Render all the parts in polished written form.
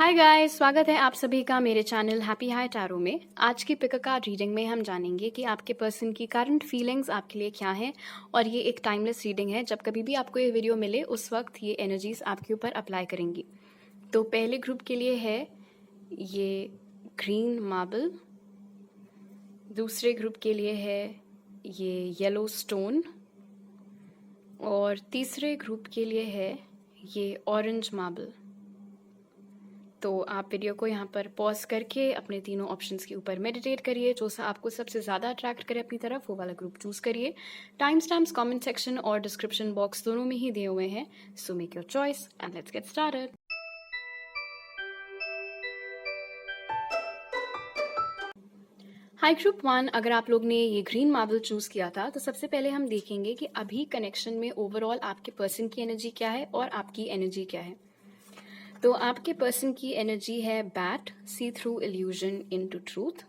Hi guys, स्वागत है आप सभी का मेरे चैनल हैप्पी हाई टैरो में। आज की पिक कार्ड रीडिंग में हम जानेंगे कि आपके पर्सन की करंट फीलिंग्स आपके लिए क्या है। और ये एक टाइमलेस रीडिंग है, जब कभी भी आपको ये वीडियो मिले उस वक्त ये एनर्जीज आपके ऊपर अप्लाई करेंगी। तो पहले ग्रुप के लिए है ये ग्रीन मार्बल, दूसरे ग्रुप के लिए है ये येलो स्टोन, और तीसरे ग्रुप के लिए है ये ऑरेंज मार्बल। तो आप वीडियो को यहाँ पर पॉज करके अपने तीनों ऑप्शंस के ऊपर मेडिटेट करिए। जो सा आपको सबसे ज़्यादा अट्रैक्ट करे अपनी तरफ वो वाला ग्रुप चूज़ करिए। टाइम स्टैम्प्स कमेंट सेक्शन और डिस्क्रिप्शन बॉक्स दोनों में ही दिए हुए हैं। So make your choice and let's get started. High group 1, अगर आप लोग ने ये ग्रीन मार्बल चूज़ किया था तो सबसे पहले हम देखेंगे कि अभी कनेक्शन में ओवरऑल आपके पर्सन की एनर्जी क्या है और आपकी एनर्जी क्या है। तो आपके पर्सन की एनर्जी है बैट, सी थ्रू इल्यूजन इनटू ट्रूथ,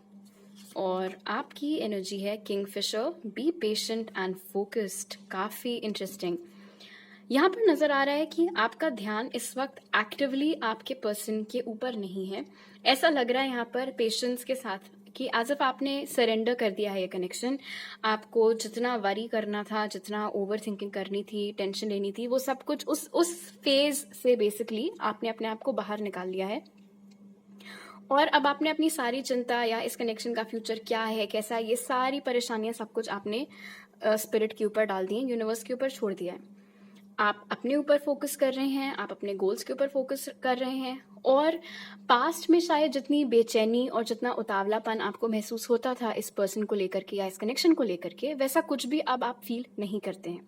और आपकी एनर्जी है Kingfisher, be patient and focused. काफ़ी इंटरेस्टिंग। यहाँ पर नज़र आ रहा है कि आपका ध्यान इस वक्त एक्टिवली आपके पर्सन के ऊपर नहीं है। ऐसा लग रहा है यहाँ पर पेशेंस के साथ कि एज इफ आपने सरेंडर कर दिया है ये कनेक्शन। आपको जितना वरी करना था, जितना ओवर थिंकिंग करनी थी, टेंशन लेनी थी, वो सब कुछ उस फेज से बेसिकली आपने अपने आप को बाहर निकाल लिया है। और अब आपने अपनी सारी चिंता या इस कनेक्शन का फ्यूचर क्या है, कैसा है, ये सारी परेशानियां सब कुछ आपने स्पिरिट के ऊपर डाल दी हैं, यूनिवर्स के ऊपर छोड़ दिया है। आप अपने ऊपर फोकस कर रहे हैं, आप अपने गोल्स के ऊपर फोकस कर रहे हैं। और पास्ट में शायद जितनी बेचैनी और जितना उतावलापन आपको महसूस होता था इस पर्सन को लेकर के या इस कनेक्शन को लेकर के, वैसा कुछ भी अब आप फील नहीं करते हैं।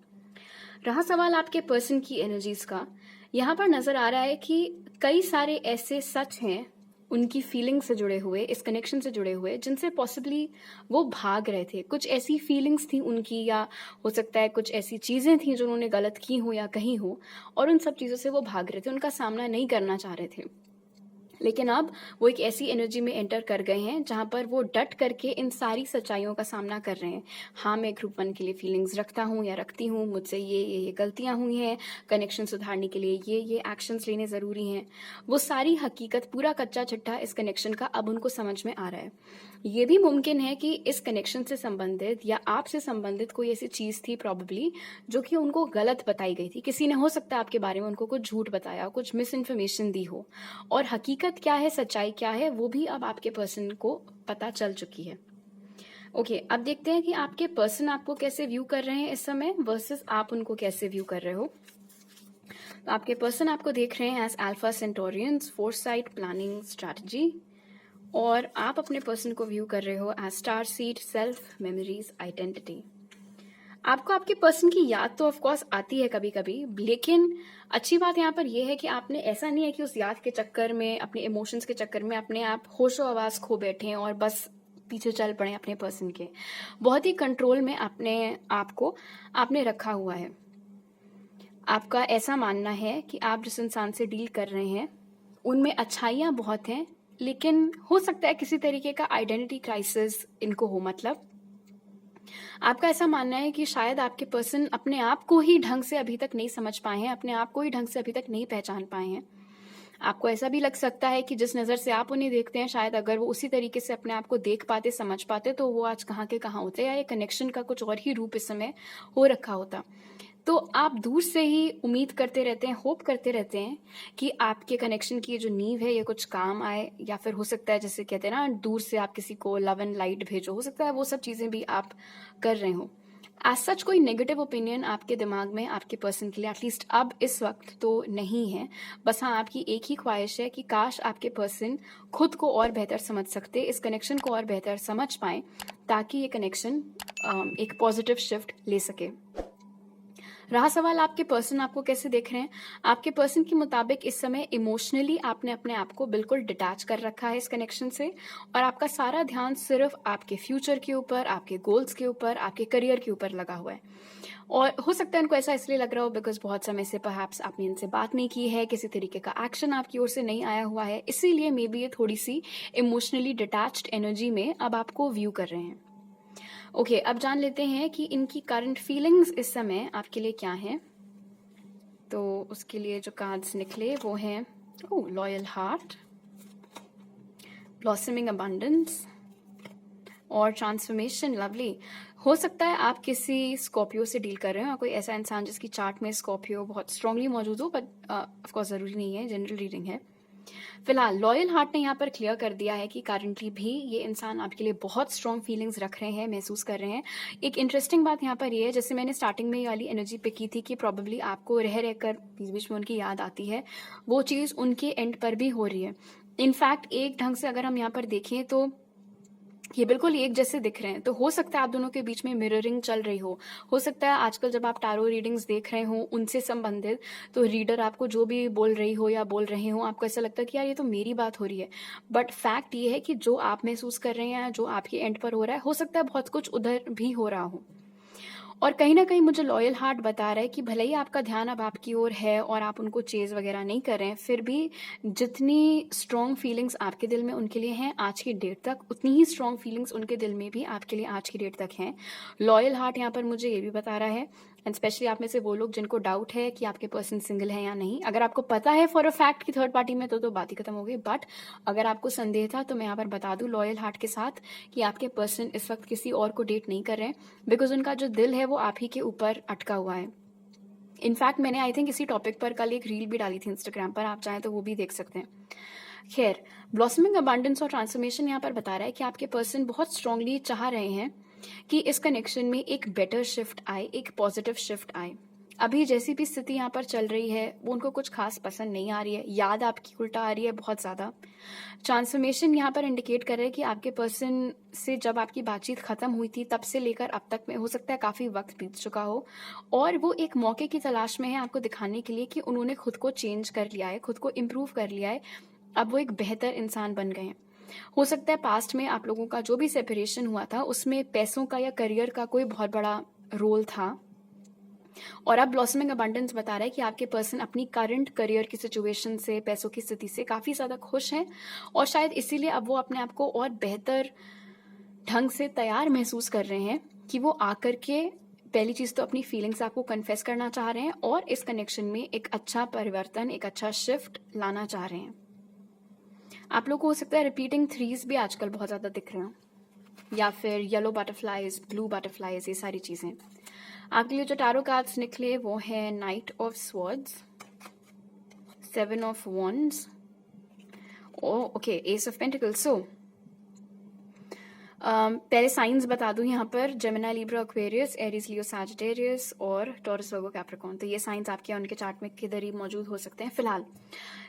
रहा सवाल आपके पर्सन की एनर्जीज का, यहाँ पर नजर आ रहा है कि कई सारे ऐसे सच हैं उनकी फीलिंग्स से जुड़े हुए, इस कनेक्शन से जुड़े हुए, जिनसे पॉसिबली वो भाग रहे थे। कुछ ऐसी फीलिंग्स थी उनकी, या हो सकता है कुछ ऐसी चीज़ें थी जो उन्होंने गलत की हो या कही हो, और उन सब चीज़ों से वो भाग रहे थे, उनका सामना नहीं करना चाह रहे थे। लेकिन अब वो एक ऐसी एनर्जी में एंटर कर गए हैं जहाँ पर वो डट करके इन सारी सच्चाइयों का सामना कर रहे हैं। हाँ, मैं ग्रुप 1 के लिए फीलिंग्स रखता हूँ या रखती हूँ, मुझसे ये गलतियाँ हुई हैं, कनेक्शन सुधारने के लिए ये एक्शंस लेने ज़रूरी हैं। वो सारी हकीकत, पूरा कच्चा चिट्ठा इस कनेक्शन का अब उनको समझ में आ रहा है। ये भी मुमकिन है कि इस कनेक्शन से संबंधित या आपसे संबंधित कोई ऐसी चीज़ थी प्रॉब्ली जो कि उनको गलत बताई गई थी। किसी ने हो सकता है आपके बारे में उनको कुछ झूठ बताया, कुछ मिस इन्फॉर्मेशन दी हो, और हकीकत क्या है, सच्चाई क्या है, वो भी अब आपके पर्सन को पता चल चुकी है। ओके, अब देखते हैं कि आपके पर्सन आपको कैसे व्यू कर रहे हैं इस समय वर्सेस आप उनको कैसे व्यू कर रहे हो। तो आपके पर्सन आपको देख रहे हैं as alpha centaurians, foresight, planning, strategy, और आप अपने पर्सन को व्यू कर रहे हो as star seed, self, memories, identity. आपको आपके पर्सन की याद तो ऑफ कोर्स आती है कभी कभी, लेकिन अच्छी बात यहाँ पर यह है कि आपने, ऐसा नहीं है कि उस याद के चक्कर में, अपने इमोशंस के चक्कर में अपने आप होशो आवाज खो बैठे हैं और बस पीछे चल पड़े अपने पर्सन के। बहुत ही कंट्रोल में अपने आप को आपने रखा हुआ है। आपका ऐसा मानना है कि आप जिस इंसान से डील कर रहे हैं उनमें अच्छाइयाँ बहुत हैं, लेकिन हो सकता है किसी तरीके का आइडेंटिटी क्राइसिस इनको हो। मतलब आपका ऐसा मानना है कि शायद आपके पर्सन अपने आप को ही ढंग से अभी तक नहीं समझ पाए हैं, अपने आप को ही ढंग से अभी तक नहीं पहचान पाए हैं। आपको ऐसा भी लग सकता है कि जिस नज़र से आप उन्हें देखते हैं, शायद अगर वो उसी तरीके से अपने आप को देख पाते, समझ पाते, तो वो आज कहाँ के कहाँ होते, या ये कनेक्शन का कुछ और ही रूप इस समय हो रखा होता। तो आप दूर से ही उम्मीद करते रहते हैं, होप करते रहते हैं कि आपके कनेक्शन की जो नींव है ये कुछ काम आए, या फिर हो सकता है जैसे कहते हैं ना, दूर से आप किसी को लव एंड लाइट भेजो, हो सकता है वो सब चीज़ें भी आप कर रहे हो। एज सच कोई नेगेटिव ओपिनियन आपके दिमाग में आपके पर्सन के लिए एटलीस्ट अब इस वक्त तो नहीं है। बस हाँ, आपकी एक ही ख्वाहिश है कि काश आपके पर्सन खुद को और बेहतर समझ सकते, इस कनेक्शन को और बेहतर समझ पाए, ताकि ये कनेक्शन एक पॉजिटिव शिफ्ट ले सके। रहा सवाल आपके पर्सन आपको कैसे देख रहे हैं। आपके पर्सन के मुताबिक इस समय इमोशनली आपने अपने आप को बिल्कुल डिटैच कर रखा है इस कनेक्शन से, और आपका सारा ध्यान सिर्फ आपके फ्यूचर के ऊपर, आपके गोल्स के ऊपर, आपके करियर के ऊपर लगा हुआ है। और हो सकता है इनको ऐसा इसलिए लग रहा हो बिकॉज बहुत समय से परहैप्स आपने इनसे बात नहीं की है, किसी तरीके का एक्शन आपकी ओर से नहीं आया हुआ है, इसीलिए मे बी ये थोड़ी सी इमोशनली डिटैच्ड एनर्जी में अब आपको व्यू कर रहे हैं। ओके, अब जान लेते हैं कि इनकी करंट फीलिंग्स इस समय आपके लिए क्या हैं। तो उसके लिए जो कार्ड्स निकले वो हैं लॉयल हार्ट, ब्लॉसमिंग अबंडेंस और ट्रांसफॉर्मेशन, लवली। हो सकता है आप किसी स्कॉर्पियो से डील कर रहे हो या कोई ऐसा इंसान जिसकी चार्ट में स्कॉर्पियो बहुत स्ट्रांगली मौजूद हो, बट ऑफ कोर्स ज़रूरी नहीं है, जनरल रीडिंग है। फिलहाल लॉयल हार्ट ने यहाँ पर क्लियर कर दिया है कि करंटली भी ये इंसान आपके लिए बहुत स्ट्रॉन्ग फीलिंग्स रख रहे हैं, महसूस कर रहे हैं। एक इंटरेस्टिंग बात यहाँ पर ये है, जैसे मैंने स्टार्टिंग में ये वाली एनर्जी पे की थी कि प्रॉब्लली आपको रह रहकर बीच बीच में उनकी याद आती है, वो चीज़ उनके एंड पर भी हो रही है। इनफैक्ट एक ढंग से अगर हम यहाँ पर देखें तो ये बिल्कुल एक जैसे दिख रहे हैं, तो हो सकता है आप दोनों के बीच में मिररिंग चल रही हो सकता है आजकल जब आप टारो रीडिंग्स देख रहे हो उनसे संबंधित, तो रीडर आपको जो भी बोल रही हो या बोल रहे हो, आपको ऐसा लगता है कि यार ये तो मेरी बात हो रही है, बट फैक्ट ये है कि जो आप महसूस कर रहे हैं या जो आपके एंड पर हो रहा है, हो सकता है बहुत कुछ उधर भी हो रहा हो। और कहीं ना कहीं मुझे लॉयल हार्ट बता रहा है कि भले ही आपका ध्यान अब आपकी ओर है और आप उनको चेज वगैरह नहीं कर रहे हैं, फिर भी जितनी स्ट्रॉन्ग फीलिंग्स आपके दिल में उनके लिए हैं आज की डेट तक, उतनी ही स्ट्रॉन्ग फीलिंग्स उनके दिल में भी आपके लिए आज की डेट तक हैं। लॉयल हार्ट यहाँ पर मुझे ये भी बता रहा है, एंड स्पेशली आप में से वो लोग जिनको डाउट है कि आपके पर्सन सिंगल है या नहीं, अगर आपको पता है फॉर अ फैक्ट कि थर्ड पार्टी में तो बात ही खत्म हो गई, बट अगर आपको संदेह था तो मैं यहाँ पर बता दूं लॉयल हार्ट के साथ कि आपके पर्सन इस वक्त किसी और को डेट नहीं कर रहे हैं, बिकॉज उनका जो दिल है वो आप ही के ऊपर अटका हुआ है। इनफैक्ट मैंने आई थिंक इसी टॉपिक पर कल एक रील भी डाली थी इंस्टाग्राम पर, आप चाहें तो वो भी देख सकते हैं। खैर, ब्लॉसमिंग अबंडेंस और ट्रांसफॉर्मेशन यहाँ पर बता रहा है कि आपके पर्सन बहुत स्ट्रांगली चाह रहे हैं कि इस कनेक्शन में एक बेटर शिफ्ट आए, एक पॉजिटिव शिफ्ट आए। अभी जैसी भी स्थिति यहाँ पर चल रही है वो उनको कुछ खास पसंद नहीं आ रही है, याद आपकी उल्टा आ रही है बहुत ज़्यादा। ट्रांसफॉर्मेशन यहाँ पर इंडिकेट कर रहा है कि आपके पर्सन से जब आपकी बातचीत खत्म हुई थी तब से लेकर अब तक में हो सकता है काफ़ी वक्त बीत चुका हो, और वो एक मौके की तलाश में है आपको दिखाने के लिए कि उन्होंने खुद को चेंज कर लिया है, खुद को इम्प्रूव कर लिया है, अब वो एक बेहतर इंसान बन गए हैं। हो सकता है पास्ट में आप लोगों का जो भी सेपरेशन हुआ था उसमें पैसों का या करियर का कोई बहुत बड़ा रोल था, और अब ब्लॉसमिंग अबंडेंस बता रहा है कि आपके पर्सन अपनी करंट करियर की सिचुएशन से, पैसों की स्थिति से काफ़ी ज़्यादा खुश हैं, और शायद इसीलिए अब वो अपने आप को और बेहतर ढंग से तैयार महसूस कर रहे हैं कि वो आकर के पहली चीज़ तो अपनी फीलिंग्स आपको कन्फेस करना चाह रहे हैं, और इस कनेक्शन में एक अच्छा परिवर्तन, एक अच्छा शिफ्ट लाना चाह रहे हैं। आप लोग को हो सकता है रिपीटिंग थ्रीज भी आजकल बहुत ज़्यादा दिख रहे हो, या फिर येलो बटरफ्लाइज, ब्लू बटरफ्लाइज, ये सारी चीज़ें। आपके लिए जो टारो कार्ड्स निकले वो है knight of swords, 7 of wands, okay, ace of pentacles. So पहले साइंस बता दूं यहाँ पर, Gemini, Libra, Aquarius, Aries, Leo, Sagittarius और टॉरस, वर्गो, कैप्रिकॉर्न। तो ये साइंस आपके उनके चार्ट में किधर ही मौजूद हो सकते हैं। फिलहाल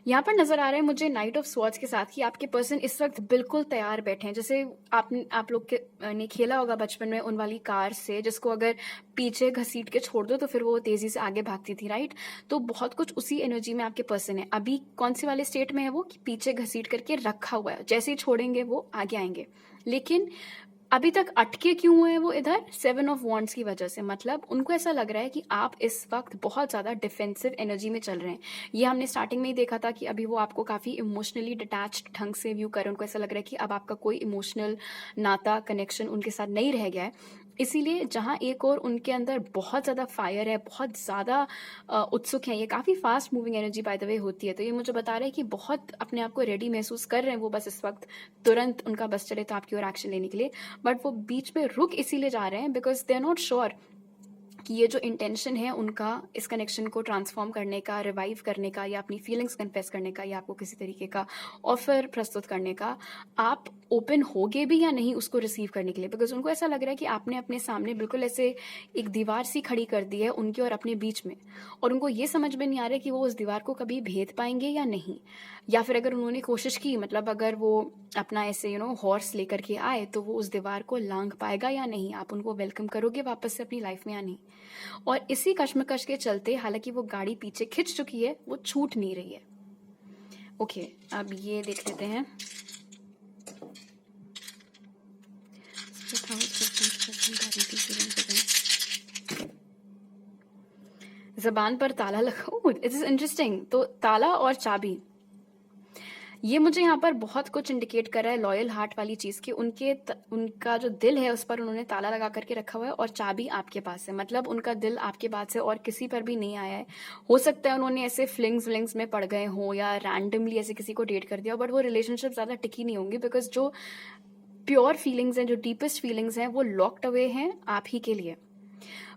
यहाँ पर नजर आ रहा है मुझे नाइट ऑफ स्वॉर्ड्स के साथ कि आपके पर्सन इस वक्त बिल्कुल तैयार बैठे हैं, जैसे आप लोग ने खेला होगा बचपन में उन वाली कार से जिसको अगर पीछे घसीट के छोड़ दो तो फिर वो तेजी से आगे भागती थी, राइट। तो बहुत कुछ उसी एनर्जी में आपके पर्सन है। अभी कौन सी वाले स्टेट में है वो, कि पीछे घसीट करके रखा हुआ है, जैसे ही छोड़ेंगे वो आगे आएंगे, लेकिन अभी तक अटके क्यों हुए हैं वो इधर, 7 ऑफ वॉन्ड्स की वजह से। मतलब उनको ऐसा लग रहा है कि आप इस वक्त बहुत ज़्यादा डिफेंसिव एनर्जी में चल रहे हैं। ये हमने स्टार्टिंग में ही देखा था कि अभी वो आपको काफ़ी इमोशनली डिटैच्ड ढंग से व्यू कर रहे हैं, उनको ऐसा लग रहा है कि अब आपका कोई इमोशनल नाता, कनेक्शन उनके साथ नहीं रह गया है। इसीलिए जहाँ एक और उनके अंदर बहुत ज़्यादा फायर है, बहुत ज़्यादा उत्सुक है, ये काफ़ी fast moving energy by the way होती है, तो ये मुझे बता रहा है कि बहुत अपने आप को रेडी महसूस कर रहे हैं वो, बस इस वक्त तुरंत उनका बस चले तो आपकी ओर एक्शन लेने के लिए, बट वो बीच में रुक इसीलिए जा रहे हैं because they are not sure कि ये जो इंटेंशन है उनका इस कनेक्शन को ट्रांसफॉर्म करने का, रिवाइव करने का, या अपनी फीलिंग्स कन्फेस करने का, या आपको किसी तरीके का ऑफर प्रस्तुत करने का, आप ओपन होगे भी या नहीं उसको रिसीव करने के लिए। बिकॉज उनको ऐसा लग रहा है कि आपने अपने सामने बिल्कुल ऐसे एक दीवार सी खड़ी कर दी है उनके और अपने बीच में, और उनको ये समझ में नहीं आ रहा है कि वो उस दीवार को कभी भेद पाएंगे या नहीं, या फिर अगर उन्होंने कोशिश की, मतलब अगर वो अपना ऐसे हॉर्स लेकर के आए तो वो उस दीवार को लांघ पाएगा या नहीं, आप उनको वेलकम करोगे वापस से अपनी लाइफ में या नहीं। और इसी कश्मकश के चलते हालांकि वो गाड़ी पीछे खिंच चुकी है, वो छूट नहीं रही है। ओके, अब ये देख लेते हैं। जबान पर ताला लगा, इट इज इंटरेस्टिंग। तो ताला और चाबी, ये मुझे यहाँ पर बहुत कुछ इंडिकेट कर रहा है लॉयल हार्ट वाली चीज़ की। उनका जो दिल है उस पर उन्होंने ताला लगा करके रखा हुआ है और चाबी आपके पास है। मतलब उनका दिल आपके बाद से और किसी पर भी नहीं आया है। हो सकता है उन्होंने ऐसे फ्लिंग्स में पड़ गए हों या रैंडमली ऐसे किसी को डेट कर दिया, बट वो रिलेशनशिप ज़्यादा टिकी नहीं होंगी, बिकॉज जो प्योर फीलिंग्स हैं, जो डीपेस्ट फीलिंग्स हैं, वो लॉक्ड अवे हैं आप ही के लिए।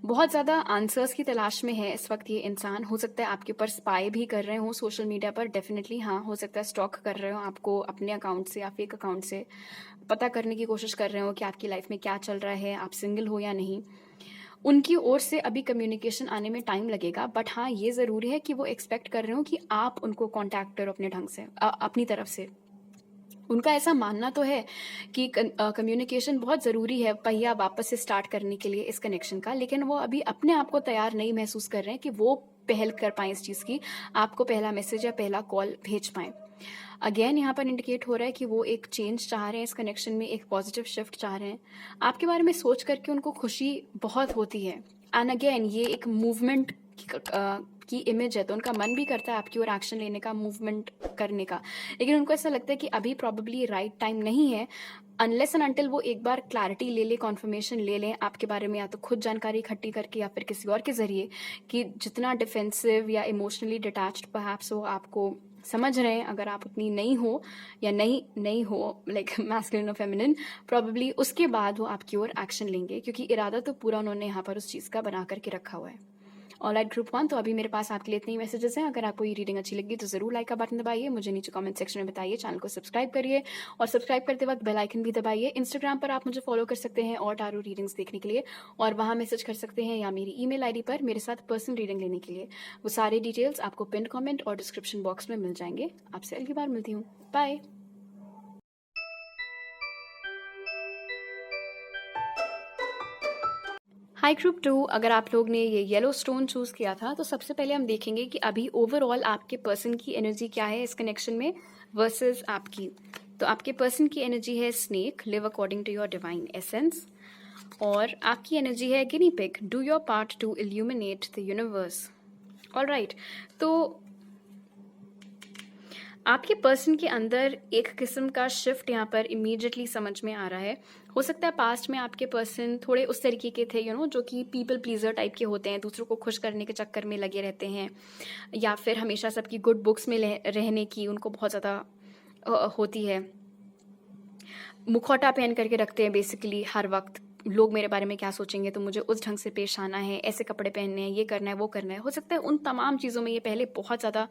बहुत ज़्यादा आंसर्स की तलाश में है इस वक्त ये इंसान। हो सकता है आपके ऊपर स्पाई भी कर रहे हो सोशल मीडिया पर, डेफिनेटली हाँ हो सकता है स्टॉक कर रहे हो आपको अपने अकाउंट से या फेक अकाउंट से, पता करने की कोशिश कर रहे हो कि आपकी लाइफ में क्या चल रहा है, आप सिंगल हो या नहीं। उनकी ओर से अभी कम्युनिकेशन आने में टाइम लगेगा, बट हाँ ये ज़रूरी है कि वो एक्सपेक्ट कर रहे हो कि आप उनको कॉन्टैक्ट करो अपने ढंग से, अपनी तरफ से। उनका ऐसा मानना तो है कि कम्युनिकेशन बहुत ज़रूरी है पहिया वापस से स्टार्ट करने के लिए इस कनेक्शन का, लेकिन वो अभी अपने आप को तैयार नहीं महसूस कर रहे हैं कि वो पहल कर पाएँ इस चीज़ की, आपको पहला मैसेज या पहला कॉल भेज पाएँ। अगेन यहाँ पर इंडिकेट हो रहा है कि वो एक चेंज चाह रहे हैं इस कनेक्शन में, एक पॉजिटिव शिफ्ट चाह रहे हैं। आपके बारे में सोच करके उनको खुशी बहुत होती है। एंड अगेन ये एक मूवमेंट की इमेज है, तो उनका मन भी करता है आपकी ओर एक्शन लेने का, मूवमेंट करने का, लेकिन उनको ऐसा लगता है कि अभी प्रॉब्ली राइट टाइम नहीं है, अनलेस एंड अनटिल वो एक बार क्लैरिटी ले ले, कॉन्फर्मेशन ले लें आपके बारे में, या तो खुद जानकारी इकट्ठी करके या फिर किसी और के जरिए, कि जितना डिफेंसिव या इमोशनली डिटैच्ड परहैप्स वो आपको समझ रहे हैं, अगर आप उतनी नहीं हो या नहीं हो लाइक मैस्कुलिन और फेमिनिन, प्रॉब्ली उसके बाद वो आपकी ओर एक्शन लेंगे, क्योंकि इरादा तो पूरा उन्होंने यहाँ पर उस चीज़ का बना करके रखा हुआ है। ऑलराइट ग्रुप 1, तो अभी मेरे पास आपके लिए इतने ही मैसेजेस हैं। अगर आपको ये रीडिंग अच्छी लगी तो ज़रूर लाइक का बटन दबाइए, मुझे नीचे कमेंट सेक्शन में बताइए, चैनल को सब्सक्राइब करिए और सब्सक्राइब करते वक्त बेल आइकन भी दबाइए। इंस्टाग्राम पर आप मुझे फॉलो कर सकते हैं और टारो रीडिंग्स देखने के लिए, और वहाँ मैसेज कर सकते हैं या मेरी ईमेल आईडी पर मेरे साथ पर्सनल रीडिंग लेने के लिए। वो सारे डिटेल्स आपको पिन कमेंट और डिस्क्रिप्शन बॉक्स में मिल जाएंगे। आपसे अगली बार मिलती हूँ, बाय। हाई ग्रुप 2, अगर आप लोग ने ये येलो स्टोन चूज़ किया था तो सबसे पहले हम देखेंगे कि अभी ओवरऑल आपके पर्सन की एनर्जी क्या है इस कनेक्शन में वर्सेस आपकी। तो आपके पर्सन की एनर्जी है snake, live according to your divine essence, और आपकी एनर्जी है guinea pig, do your part to illuminate the universe. Alright, तो आपके पर्सन के अंदर एक किस्म का शिफ्ट यहाँ पर इमीडिएटली समझ में आ रहा है। हो सकता है पास्ट में आपके पर्सन थोड़े उस तरीके के थे जो कि पीपल प्लीजर टाइप के होते हैं, दूसरों को खुश करने के चक्कर में लगे रहते हैं, या फिर हमेशा सबकी गुड बुक्स में रहने की उनको बहुत ज़्यादा होती है। मुखौटा पहन करके रखते हैं बेसिकली हर वक्त, लोग मेरे बारे में क्या सोचेंगे, तो मुझे उस ढंग से पेश आना है, ऐसे कपड़े पहनने हैं, ये करना है, वो करना है। हो सकता है उन तमाम चीज़ों में ये पहले बहुत ज़्यादा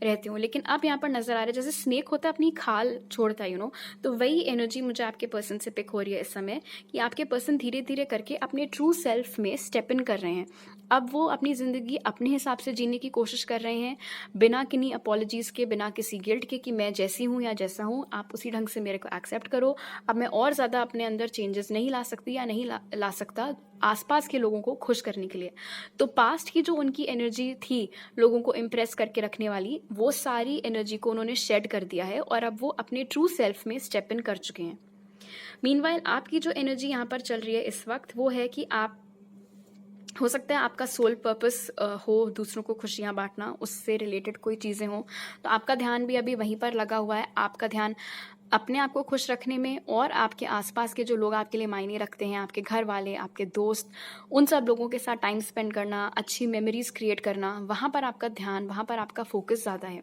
रहती हूँ, लेकिन अब यहाँ पर नज़र आ रहा है जैसे स्नेक होता है अपनी खाल छोड़ता है तो वही एनर्जी मुझे आपके पर्सन से पिक हो रही है इस समय, कि आपके पर्सन धीरे धीरे करके अपने ट्रू सेल्फ में स्टेप इन कर रहे हैं। अब वो अपनी ज़िंदगी अपने हिसाब से जीने की कोशिश कर रहे हैं, बिना किन्हीं अपॉलॉजीज़ के, बिना किसी गिल्ट के कि मैं जैसी हूँ या जैसा हूँ आप उसी ढंग से मेरे को एक्सेप्ट करो। अब मैं और ज़्यादा अपने अंदर चेंजेस नहीं ला सकती या नहीं ला सकता आसपास के लोगों को खुश करने के लिए। तो पास्ट की जो उनकी एनर्जी थी लोगों को इम्प्रेस करके रखने वाली, वो सारी एनर्जी को उन्होंने शेड कर दिया है और अब वो अपने ट्रू सेल्फ में स्टेप इन कर चुके हैं। मीनवाइल आपकी जो एनर्जी यहाँ पर चल रही है इस वक्त, वो है कि आप, हो सकता है आपका सोल पर्पस हो दूसरों को खुशियाँ बांटना, उससे रिलेटेड कोई चीज़ें हो, तो आपका ध्यान भी अभी वहीं पर लगा हुआ है। आपका ध्यान अपने आप को खुश रखने में और आपके आसपास के जो लोग आपके लिए मायने रखते हैं, आपके घर वाले, आपके दोस्त, उन सब लोगों के साथ टाइम स्पेंड करना, अच्छी मेमोरीज क्रिएट करना, वहाँ पर आपका ध्यान, वहाँ पर आपका फोकस ज़्यादा है।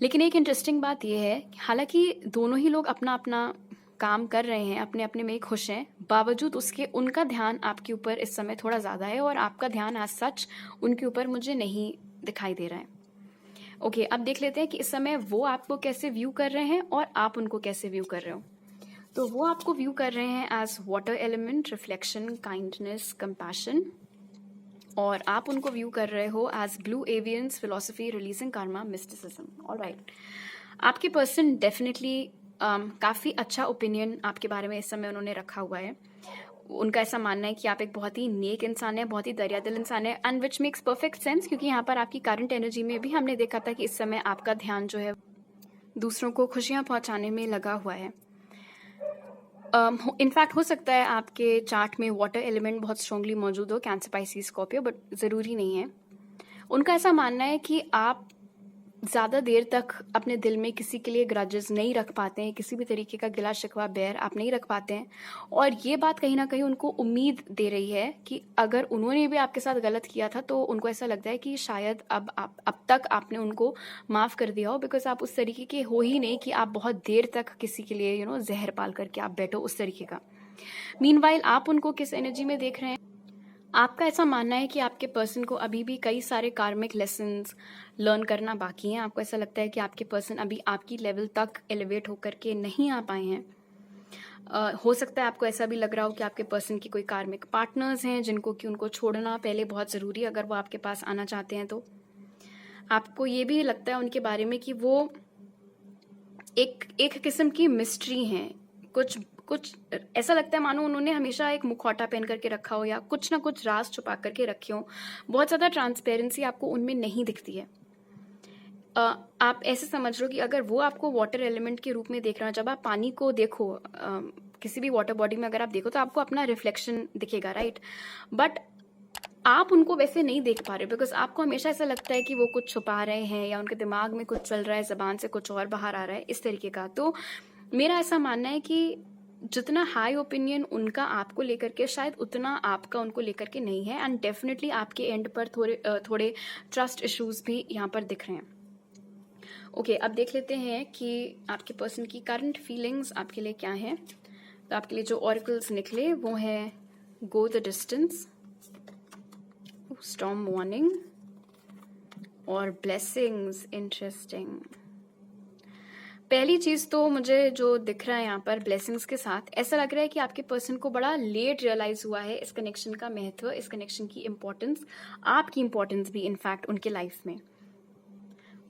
लेकिन एक इंटरेस्टिंग बात यह है, हालांकि दोनों ही लोग अपना अपना काम कर रहे हैं, अपने अपने में खुश हैं, बावजूद उसके उनका ध्यान आपके ऊपर इस समय थोड़ा ज़्यादा है और आपका ध्यान एज सच उनके ऊपर मुझे नहीं दिखाई दे रहा है। ओके, अब देख लेते हैं कि इस समय वो आपको कैसे व्यू कर रहे हैं और आप उनको कैसे व्यू कर रहे हो। तो वो आपको व्यू कर रहे हैं as water element, reflection, kindness, compassion, और आप उनको व्यू कर रहे हो as blue avians, philosophy, releasing karma, mysticism. Alright, आपके पर्सन डेफिनेटली काफ़ी अच्छा ओपिनियन आपके बारे में इस समय उन्होंने रखा हुआ है। उनका ऐसा मानना है कि आप एक बहुत ही नेक इंसान है, बहुत ही दरियादिल इंसान है, and which makes perfect sense, क्योंकि यहाँ पर आपकी करंट एनर्जी में भी हमने देखा था कि इस समय आपका ध्यान जो है दूसरों को खुशियाँ पहुँचाने में लगा हुआ है। इनफैक्ट हो सकता है आपके चार्ट में वाटर एलिमेंट बहुत स्ट्रांगली मौजूद हो, कैंसर, पाइसिस, स्कॉर्पियो, बट ज़रूरी नहीं है। उनका ऐसा मानना है कि आप ज़्यादा देर तक अपने दिल में किसी के लिए ग्रजेस नहीं रख पाते हैं, किसी भी तरीके का गिला शिकवा बैर आप नहीं रख पाते हैं। और ये बात कहीं ना कहीं उनको उम्मीद दे रही है कि अगर उन्होंने भी आपके साथ गलत किया था तो उनको ऐसा लगता है कि शायद अब तक आपने उनको माफ़ कर दिया हो, बिकॉज आप उस तरीके के हो ही नहीं कि आप बहुत देर तक किसी के लिए जहर पाल करके आप बैठो उस तरीके का। मीनवाइल आप उनको किस एनर्जी में देख रहे हैं? आपका ऐसा मानना है कि आपके पर्सन को अभी भी कई सारे कार्मिक लेसन्स लर्न करना बाकी हैं। आपको ऐसा लगता है कि आपके पर्सन अभी आपकी लेवल तक एलिवेट होकर के नहीं आ पाए हैं। हो सकता है आपको ऐसा भी लग रहा हो कि आपके पर्सन की कोई कार्मिक पार्टनर्स हैं जिनको कि उनको छोड़ना पहले बहुत ज़रूरी है अगर वो आपके पास आना चाहते हैं तो। आपको ये भी लगता है उनके बारे में कि वो एक किस्म की मिस्ट्री हैं। कुछ कुछ ऐसा लगता है मानो उन्होंने हमेशा एक मुखौटा पहन करके रखा हो या कुछ ना कुछ राज छुपा करके रखे हो। बहुत ज़्यादा ट्रांसपेरेंसी आपको उनमें नहीं दिखती है। आप ऐसे समझ लो कि अगर वो आपको वाटर एलिमेंट के रूप में देख रहा हो, जब आप पानी को देखो किसी भी वाटर बॉडी में अगर आप देखो तो आपको अपना रिफ्लेक्शन दिखेगा, राइट? बट आप उनको वैसे नहीं देख पा रहे बिकॉज आपको हमेशा ऐसा लगता है कि वो कुछ छुपा रहे हैं या उनके दिमाग में कुछ चल रहा है, जबान से कुछ और बाहर आ रहा है, इस तरीके का। तो मेरा ऐसा मानना है कि जितना हाई ओपिनियन उनका आपको लेकर के शायद उतना आपका उनको लेकर के नहीं है। एंड डेफिनेटली आपके एंड पर थोड़े ट्रस्ट इश्यूज भी यहाँ पर दिख रहे हैं। ओके, अब देख लेते हैं कि आपके पर्सन की करंट फीलिंग्स आपके लिए क्या है। तो आपके लिए जो ऑरिकल्स निकले वो है go the distance, storm warning और ब्लेसिंग्स। इंटरेस्टिंग। पहली चीज तो मुझे जो दिख रहा है यहाँ पर ब्लेसिंग्स के साथ, ऐसा लग रहा है कि आपके पर्सन को बड़ा लेट रियलाइज हुआ है इस कनेक्शन का महत्व, इस कनेक्शन की इंपॉर्टेंस, आपकी इंपॉर्टेंस भी इनफैक्ट उनके लाइफ में।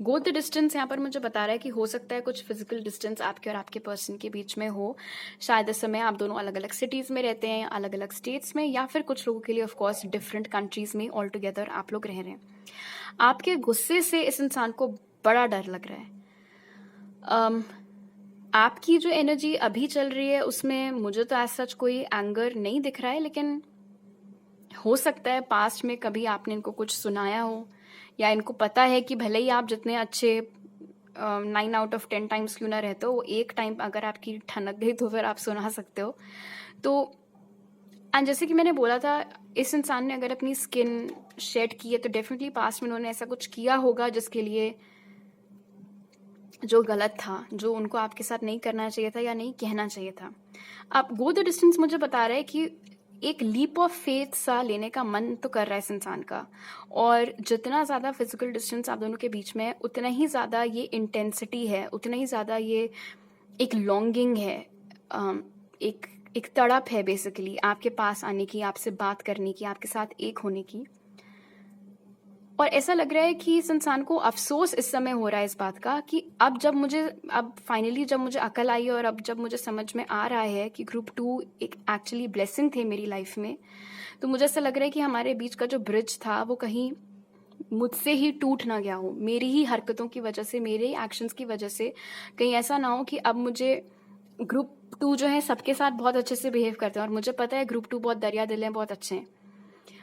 गो द डिस्टेंस यहाँ पर मुझे बता रहा है कि हो सकता है कुछ फिजिकल डिस्टेंस आपके और आपके पर्सन के बीच में हो। शायद इस समय आप दोनों अलग अलग सिटीज में रहते हैं, अलग अलग स्टेट्स में, या फिर कुछ लोगों के लिए ऑफ कोर्स डिफरेंट कंट्रीज में ऑल टुगेदर आप लोग रह रहे हैं। आपके गुस्से से इस इंसान को बड़ा डर लग रहा है। आपकी जो एनर्जी अभी चल रही है उसमें मुझे तो एज सच कोई एंगर नहीं दिख रहा है, लेकिन हो सकता है पास्ट में कभी आपने इनको कुछ सुनाया हो या इनको पता है कि भले ही आप जितने अच्छे 9 out of 10 टाइम्स क्यों ना रहते हो, एक टाइम अगर आपकी ठनक गई तो फिर आप सुना सकते हो। तो एंड जैसे कि मैंने बोला था, इस इंसान ने अगर अपनी स्किन शेड की है तो डेफिनेटली पास्ट में उन्होंने ऐसा कुछ किया होगा जिसके लिए जो गलत था, जो उनको आपके साथ नहीं करना चाहिए था या नहीं कहना चाहिए था। अब गो द डिस्टेंस मुझे बता रहा है कि एक लीप ऑफ फेथ सा लेने का मन तो कर रहा है इस इंसान का, और जितना ज़्यादा फिजिकल डिस्टेंस आप दोनों के बीच में है उतना ही ज़्यादा ये इंटेंसिटी है, उतना ही ज़्यादा ये एक लॉन्गिंग है, एक एक तड़प है बेसिकली आपके पास आने की, आपसे बात करने की, आपके साथ एक होने की। और ऐसा लग रहा है कि इस इंसान को अफसोस इस समय हो रहा है इस बात का कि अब फाइनली जब मुझे अकल आई और अब जब मुझे समझ में आ रहा है कि ग्रुप 2 एक एक्चुअली ब्लेसिंग थे मेरी लाइफ में, तो मुझे ऐसा लग रहा है कि हमारे बीच का जो ब्रिज था वो कहीं मुझसे ही टूट ना गया हो, मेरी ही हरकतों की वजह से, मेरे ही एक्शंस की वजह से। कहीं ऐसा ना हो कि अब मुझे ग्रुप 2 जो है सबके साथ बहुत अच्छे से बिहेव करते हैं और मुझे पता है ग्रुप 2 बहुत दरिया दिल हैं, बहुत अच्छे हैं,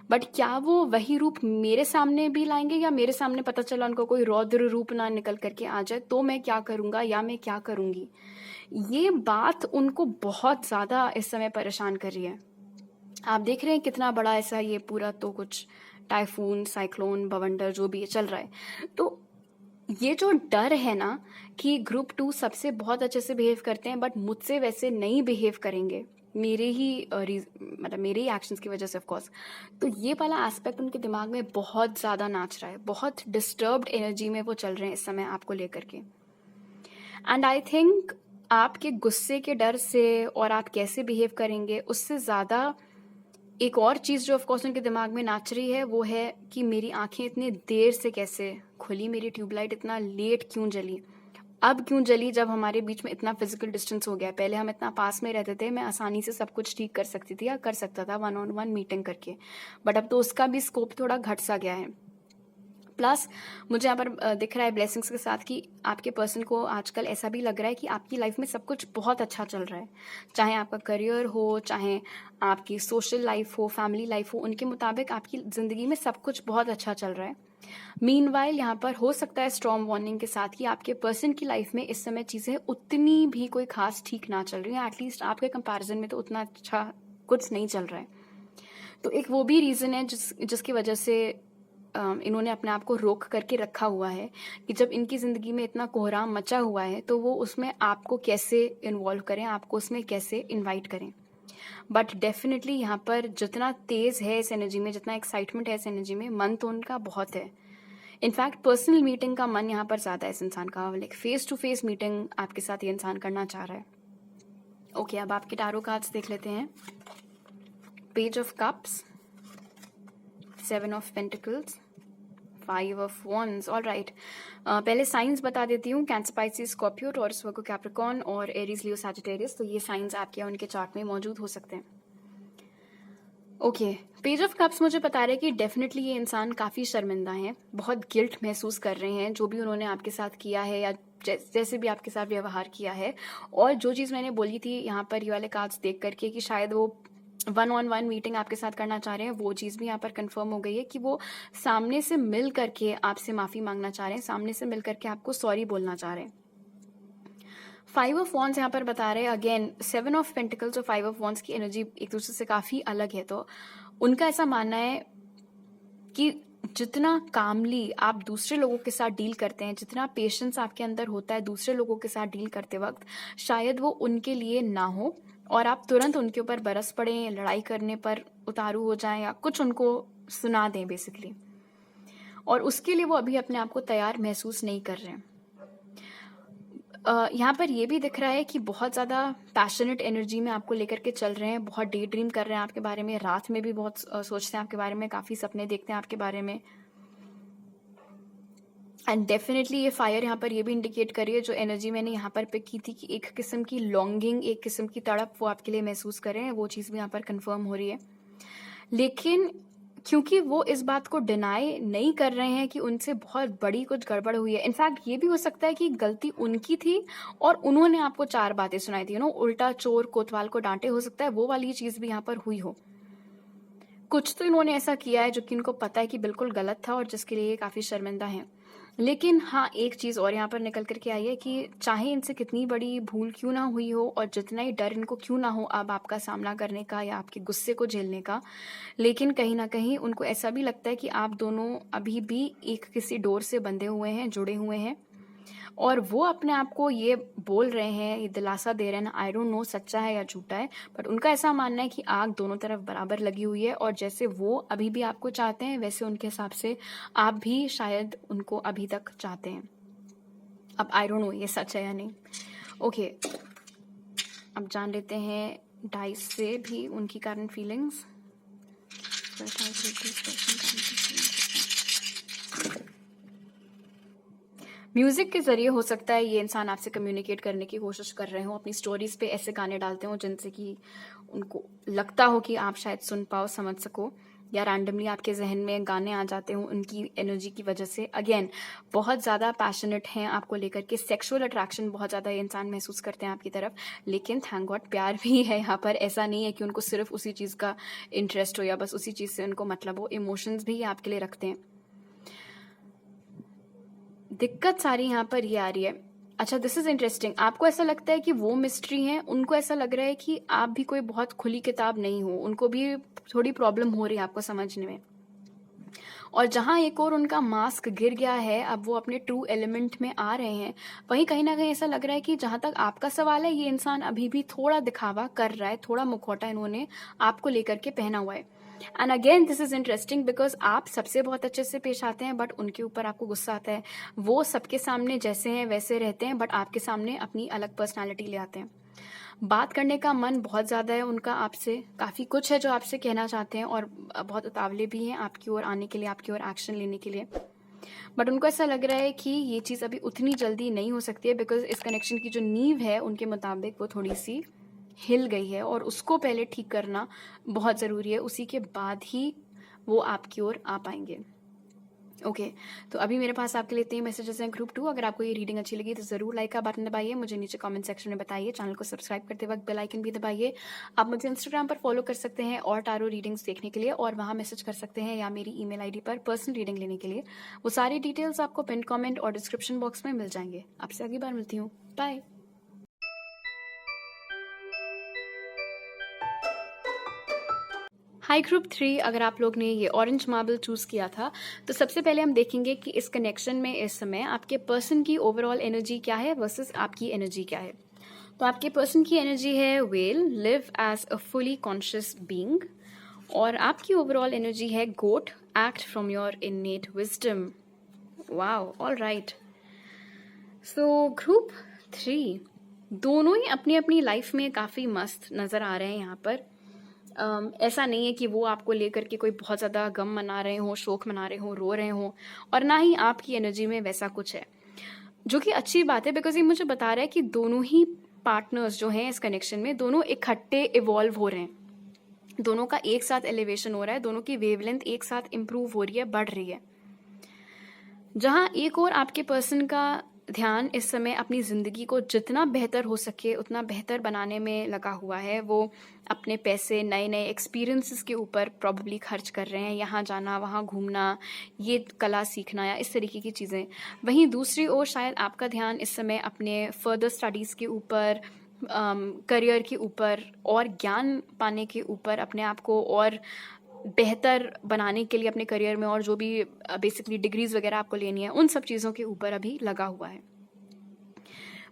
बट क्या वो वही रूप मेरे सामने भी लाएंगे, या मेरे सामने पता चला उनको कोई रौद्र रूप ना निकल करके आ जाए तो मैं क्या करूंगा या मैं क्या करूंगी। ये बात उनको बहुत ज़्यादा इस समय परेशान कर रही है। आप देख रहे हैं कितना बड़ा ऐसा ये पूरा तो कुछ टाइफून, साइक्लोन, बवंडर जो भी चल रहा है। तो ये जो डर है ना कि ग्रुप 2 सबसे बहुत अच्छे से बिहेव करते हैं बट मुझसे वैसे नहीं बिहेव करेंगे, मेरे ही मतलब मेरे ही एक्शंस की वजह से ऑफ कोर्स, तो ये वाला एस्पेक्ट उनके दिमाग में बहुत ज़्यादा नाच रहा है, बहुत डिस्टर्ब्ड एनर्जी में वो चल रहे हैं इस समय आपको लेकर के। एंड आई थिंक आपके गुस्से के डर से और आप कैसे बिहेव करेंगे उससे ज़्यादा एक और चीज़ जो ऑफकोर्स उनके दिमाग में नाच रही है वो है कि मेरी आंखें इतनी देर से कैसे खुली, मेरी ट्यूबलाइट इतना लेट क्यों जली, अब क्यों जली जब हमारे बीच में इतना फिजिकल डिस्टेंस हो गया। पहले हम इतना पास में रहते थे, मैं आसानी से सब कुछ ठीक कर सकती थी या कर सकता था 1-on-1 मीटिंग करके, बट अब तो उसका भी स्कोप थोड़ा घट सा गया है। प्लस मुझे यहाँ पर दिख रहा है ब्लेसिंग्स के साथ कि आपके पर्सन को आजकल ऐसा भी लग रहा है कि आपकी लाइफ में सब कुछ बहुत अच्छा चल रहा है, चाहे आपका करियर हो, चाहे आपकी सोशल लाइफ हो, फैमिली लाइफ हो, उनके मुताबिक आपकी ज़िंदगी में सब कुछ बहुत अच्छा चल रहा है। मीनवाइल यहाँ पर हो सकता है स्ट्रॉन्ग वार्निंग के साथ कि आपके पर्सन की लाइफ में इस समय चीज़ें उतनी भी कोई खास ठीक ना चल रही हैं, एटलीस्ट आपके कंपैरिजन में तो उतना अच्छा कुछ नहीं चल रहा है। तो एक वो भी रीज़न है जिसकी वजह से इन्होंने अपने आप को रोक करके रखा हुआ है कि जब इनकी ज़िंदगी में इतना कोहराम मचा हुआ है तो वो उसमें आपको कैसे इन्वॉल्व करें, आपको उसमें कैसे इनवाइट करें। बट डेफिनेटली यहाँ पर जितना तेज़ है इस एनर्जी में, जितना एक्साइटमेंट है इस एनर्जी में, मन तो उनका बहुत है। इनफैक्ट पर्सनल मीटिंग का मन यहाँ पर ज़्यादा है इस इंसान का, like face to face meeting आपके साथ ये इंसान करना चाह रहा है। ओके, अब आपके टारो कार्ड्स देख लेते हैं। Page of cups, 7 of pentacles, 5 of wands. All right, पहले साइंस बता देती हूँ। Cancer, spicy, Scorpio, taurus, Virgo, Capricorn और एरीज, लियो, सैजिटेरियस। तो ये साइंस आपके या उनके चार्ट में मौजूद हो सकते हैं। ओके, पेज ऑफ कप्स मुझे बता रहे हैं कि डेफिनेटली ये इंसान काफ़ी शर्मिंदा हैं, बहुत गिल्ट महसूस कर रहे हैं जो भी उन्होंने आपके साथ किया है या जैसे भी आपके साथ व्यवहार किया है। और जो चीज़ मैंने बोली थी यहाँ पर ये वाले कार्ड्स देख करके कि शायद वो 1-on-1 मीटिंग आपके साथ करना चाह रहे हैं, वो चीज़ भी यहाँ पर कंफर्म हो गई है कि वो सामने से मिल करके आपसे माफ़ी मांगना चाह रहे हैं, सामने से मिल करके आपको सॉरी बोलना चाह रहे हैं। 5 ऑफ वॉन्ड्स यहाँ पर बता रहे हैं, अगेन 7 ऑफ पेंटिकल्स और 5 ऑफ वॉन्ड्स की एनर्जी एक दूसरे से काफ़ी अलग है। तो उनका ऐसा मानना है कि जितना कामली आप दूसरे लोगों के साथ डील करते हैं, जितना पेशेंस आपके अंदर होता है दूसरे लोगों के साथ डील करते वक्त, शायद वो उनके लिए ना हो और आप तुरंत उनके ऊपर बरस पड़ें, लड़ाई करने पर उतारू हो जाएं या कुछ उनको सुना दें बेसिकली। और उसके लिए वो अभी अपने आप को तैयार महसूस नहीं कर रहे हैं। यहाँ पर ये भी दिख रहा है कि बहुत ज़्यादा पैशनेट एनर्जी में आपको लेकर के चल रहे हैं, बहुत डे ड्रीम कर रहे हैं आपके बारे में, रात में भी बहुत सोचते हैं आपके बारे में, काफ़ी सपने देखते हैं आपके बारे में। एंड डेफिनेटली ये फायर यहाँ पर ये भी इंडिकेट करिए, जो एनर्जी मैंने यहाँ पर पिक की थी कि एक किस्म की लॉन्गिंग, एक किस्म की तड़प वो आपके लिए महसूस कर रहे हैं, वो चीज़ भी यहाँ पर कंफर्म हो रही है। लेकिन क्योंकि वो इस बात को डिनाई नहीं कर रहे हैं कि उनसे बहुत बड़ी कुछ गड़बड़ हुई है, इनफैक्ट ये भी हो सकता है कि गलती उनकी थी और उन्होंने आपको 4 बातें सुनाई थी, उल्टा चोर कोतवाल को डांटे, हो सकता है वो वाली चीज़ भी यहाँ पर हुई हो। कुछ तो इन्होंने ऐसा किया है जो कि इनको पता है कि बिल्कुल गलत था और जिसके लिए काफ़ी शर्मिंदा हैं। लेकिन हाँ, एक चीज़ और यहाँ पर निकल करके आई है कि चाहे इनसे कितनी बड़ी भूल क्यों ना हुई हो और जितना ही डर इनको क्यों ना हो अब आपका सामना करने का या आपके गुस्से को झेलने का, लेकिन कहीं ना कहीं उनको ऐसा भी लगता है कि आप दोनों अभी भी एक किसी डोर से बंधे हुए हैं, जुड़े हुए हैं। और वो अपने आप को ये बोल रहे हैं, ये दिलासा दे रहे हैं ना, आई डोंट नो सच्चा है या झूठा है, बट उनका ऐसा मानना है कि आग दोनों तरफ बराबर लगी हुई है और जैसे वो अभी भी आपको चाहते हैं वैसे उनके हिसाब से आप भी शायद उनको अभी तक चाहते हैं। अब आई डोंट नो ये सच है या नहीं। ओके, अब जान लेते हैं डाइस से भी उनकी करंट फीलिंग्स। म्यूजिक के जरिए हो सकता है ये इंसान आपसे कम्युनिकेट करने की कोशिश कर रहे हो, अपनी स्टोरीज पे ऐसे गाने डालते हो जिनसे कि उनको लगता हो कि आप शायद सुन पाओ, समझ सको, या रैंडमली आपके जहन में गाने आ जाते हो उनकी एनर्जी की वजह से। अगेन बहुत ज़्यादा पैशनेट हैं आपको लेकर के, सेक्सुअल अट्रैक्शन बहुत ज़्यादा ये इंसान महसूस करते हैं आपकी तरफ, लेकिन थैंक गॉड प्यार भी है यहाँ पर। ऐसा नहीं है कि उनको सिर्फ उसी चीज़ का इंटरेस्ट हो या बस उसी चीज़ से उनको मतलब हो, इमोशंस भी आपके लिए रखते हैं। दिक्कत सारी यहाँ पर ये आ रही है, अच्छा दिस इज इंटरेस्टिंग, आपको ऐसा लगता है कि वो मिस्ट्री हैं, उनको ऐसा लग रहा है कि आप भी कोई बहुत खुली किताब नहीं हो, उनको भी थोड़ी प्रॉब्लम हो रही है आपको समझने में। और जहाँ एक और उनका मास्क गिर गया है, अब वो अपने ट्रू एलिमेंट में आ रहे हैं, वहीं कहीं ना कहीं ऐसा लग रहा है कि जहाँ तक आपका सवाल है, ये इंसान अभी भी थोड़ा दिखावा कर रहा है, थोड़ा मुखौटा इन्होंने आपको लेकर के पहना हुआ है। And again this is interesting because आप सबसे बहुत अच्छे से पेश आते हैं बट उनके ऊपर आपको गुस्सा आता है। वो सबके सामने जैसे हैं वैसे रहते हैं बट आपके सामने अपनी अलग पर्सनालिटी ले आते हैं। बात करने का मन बहुत ज़्यादा है उनका आपसे, काफ़ी कुछ है जो आपसे कहना चाहते हैं और बहुत उतावले भी हैं आपकी ओर आने के लिए, आपकी ओर एक्शन लेने के लिए। बट उनको ऐसा लग रहा है कि ये चीज़ अभी उतनी जल्दी नहीं हो सकती है बिकॉज इस कनेक्शन की जो नींव है उनके मुताबिक वो थोड़ी सी हिल गई है और उसको पहले ठीक करना बहुत ज़रूरी है, उसी के बाद ही वो आपकी ओर आ पाएंगे। ओके तो अभी मेरे पास आपके लिए इतने ही मैसेजेस हैं ग्रुप 2। अगर आपको ये रीडिंग अच्छी लगी तो ज़रूर लाइक का बटन दबाइए, मुझे नीचे कमेंट सेक्शन में बताइए, चैनल को सब्सक्राइब करते वक्त बेल आइकन भी दबाइए। आप मुझे इंस्टाग्राम पर फॉलो कर सकते हैं और टारो रीडिंग्स देखने के लिए, और वहाँ मैसेज कर सकते हैं या मेरी ईमेल आईडी पर पर्सनल रीडिंग लेने के लिए। वो सारी डिटेल्स आपको पिन कमेंट और डिस्क्रिप्शन बॉक्स में मिल जाएंगे। आपसे अगली बार मिलती हूँ। बाय। हाई ग्रुप 3, अगर आप लोग ने ये ऑरेंज मार्बल चूज किया था तो सबसे पहले हम देखेंगे कि इस कनेक्शन में इस समय आपके पर्सन की ओवरऑल एनर्जी क्या है वर्सेस आपकी एनर्जी क्या है। तो आपके पर्सन की एनर्जी है whale, live as a fully conscious being, और आपकी ओवरऑल एनर्जी है goat, act from your innate wisdom. Wow, all right. So group 3 दोनों ही अपनी अपनी लाइफ में काफ़ी मस्त नज़र आ रहे हैं यहाँ पर। ऐसा नहीं है कि वो आपको लेकर के कोई बहुत ज़्यादा गम मना रहे हो, शोक मना रहे हो, रो रहे हो, और ना ही आपकी एनर्जी में वैसा कुछ है, जो कि अच्छी बात है बिकॉज ये मुझे बता रहा है कि दोनों ही पार्टनर्स जो हैं इस कनेक्शन में, दोनों इकट्ठे इवॉल्व हो रहे हैं, दोनों का एक साथ एलिवेशन हो रहा है, दोनों की वेवलेंथ एक साथ इम्प्रूव हो रही है, बढ़ रही है। जहाँ एक और आपके पर्सन का ध्यान इस समय अपनी ज़िंदगी को जितना बेहतर हो सके उतना बेहतर बनाने में लगा हुआ है। वो अपने पैसे नए नए एक्सपीरियंसेस के ऊपर प्रॉब्ली खर्च कर रहे हैं, यहाँ जाना, वहाँ घूमना, ये कला सीखना या इस तरीके की चीज़ें। वहीं दूसरी ओर शायद आपका ध्यान इस समय अपने फर्दर स्टडीज़ के ऊपर, करियर के ऊपर और ज्ञान पाने के ऊपर, अपने आप को और बेहतर बनाने के लिए अपने करियर में, और जो भी बेसिकली डिग्रीज वगैरह आपको लेनी है, उन सब चीज़ों के ऊपर अभी लगा हुआ है।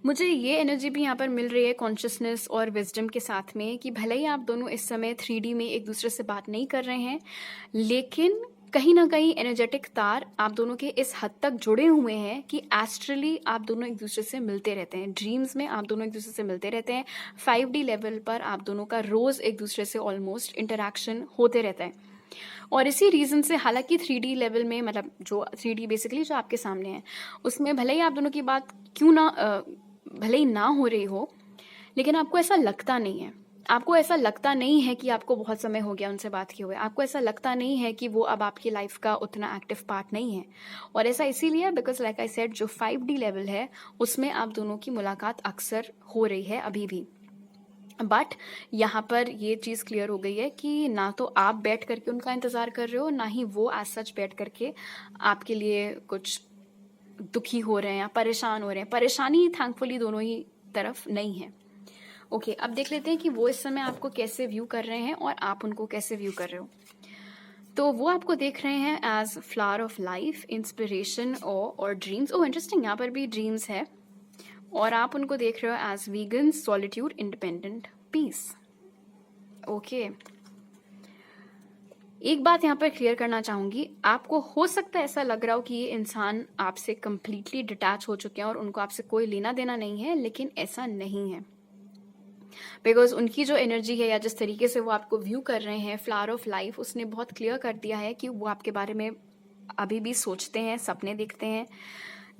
मुझे ये एनर्जी भी यहाँ पर मिल रही है कॉन्शियसनेस और विजडम के साथ में, कि भले ही आप दोनों इस समय 3D में एक दूसरे से बात नहीं कर रहे हैं, लेकिन कहीं ना कहीं एनर्जेटिक तार आप दोनों के इस हद तक जुड़े हुए हैं कि एस्ट्रली आप दोनों एक दूसरे से मिलते रहते हैं, ड्रीम्स में आप दोनों एक दूसरे से मिलते रहते हैं, 5D लेवल पर आप दोनों का रोज़ एक दूसरे से ऑलमोस्ट इंटरेक्शन होते रहता है। और इसी रीज़न से, हालांकि 3D लेवल में, मतलब जो 3D बेसिकली जो आपके सामने है, उसमें भले ही आप दोनों की बात क्यों ना भले ही ना हो रही हो, लेकिन आपको ऐसा लगता नहीं है, आपको ऐसा लगता नहीं है कि आपको बहुत समय हो गया उनसे बात किए हुए, आपको ऐसा लगता नहीं है कि वो अब आपकी लाइफ का उतना एक्टिव पार्ट नहीं है। और ऐसा इसीलिए बिकॉज लाइक आई सेड, जो 5D लेवल है उसमें आप दोनों की मुलाकात अक्सर हो रही है अभी भी। बट यहाँ पर ये चीज़ क्लियर हो गई है कि ना तो आप बैठ करके उनका इंतज़ार कर रहे हो, ना ही वो एज सच बैठ करके आपके लिए कुछ दुखी हो रहे हैं या परेशान हो रहे हैं। परेशानी थैंकफुली दोनों ही तरफ नहीं है। ओके, अब देख लेते हैं कि वो इस समय आपको कैसे व्यू कर रहे हैं और आप उनको कैसे व्यू कर रहे हो। तो वो आपको देख रहे हैं as flower of life, inspiration और ड्रीम्स। ओ इंटरेस्टिंग, यहाँ पर भी ड्रीम्स है। और आप उनको देख रहे हो as vegan, solitude, independent, peace. Okay, एक बात यहाँ पर क्लियर करना चाहूंगी, आपको हो सकता है ऐसा लग रहा हो कि ये इंसान आपसे कंप्लीटली डिटैच हो चुके हैं और उनको आपसे कोई लेना देना नहीं है, लेकिन ऐसा नहीं है। बिकॉज उनकी जो एनर्जी है या जिस तरीके से वो आपको व्यू कर रहे हैं, फ्लावर ऑफ लाइफ, उसने बहुत क्लियर कर दिया है कि वो आपके बारे में अभी भी सोचते हैं, सपने देखते हैं।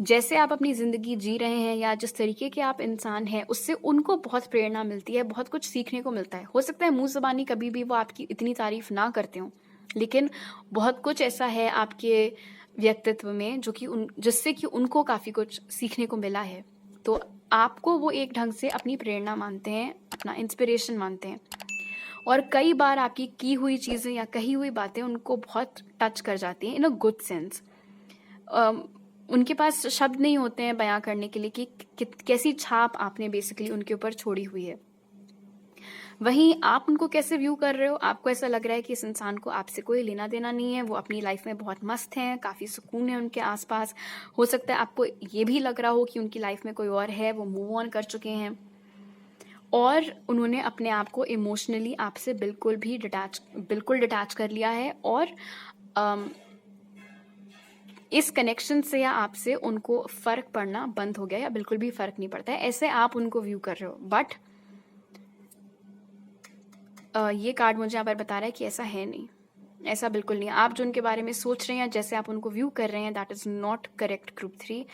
जैसे आप अपनी ज़िंदगी जी रहे हैं या जिस तरीके के आप इंसान हैं, उससे उनको बहुत प्रेरणा मिलती है, बहुत कुछ सीखने को मिलता है। हो सकता है मुंह ज़बानी कभी भी वो आपकी इतनी तारीफ ना करते हों, लेकिन बहुत कुछ ऐसा है आपके व्यक्तित्व में जो कि जिससे कि उनको काफ़ी कुछ सीखने को मिला है। तो आपको वो एक ढंग से अपनी प्रेरणा मानते हैं, अपना इंस्पिरेशन मानते हैं, और कई बार आपकी की हुई चीज़ें या कही हुई बातें उनको बहुत टच कर जाती हैं इन अ गुड सेंस। उनके पास शब्द नहीं होते हैं बयां करने के लिए कि कैसी छाप आपने बेसिकली उनके ऊपर छोड़ी हुई है। वहीं आप उनको कैसे व्यू कर रहे हो, आपको ऐसा लग रहा है कि इस इंसान को आपसे कोई लेना देना नहीं है, वो अपनी लाइफ में बहुत मस्त हैं, काफ़ी सुकून है उनके आसपास। हो सकता है आपको ये भी लग रहा हो कि उनकी लाइफ में कोई और है, वो मूव ऑन कर चुके हैं और उन्होंने अपने आप को इमोशनली आपसे बिल्कुल डिटैच कर लिया है, और इस कनेक्शन से या आपसे उनको फ़र्क पड़ना बंद हो गया या बिल्कुल भी फ़र्क नहीं पड़ता है। ऐसे आप उनको व्यू कर रहे हो। बट ये कार्ड मुझे यहाँ पर बता रहा है कि ऐसा है नहीं, ऐसा बिल्कुल नहीं। आप जो उनके बारे में सोच रहे हैं, जैसे आप उनको व्यू कर रहे हैं, that is not correct group 3।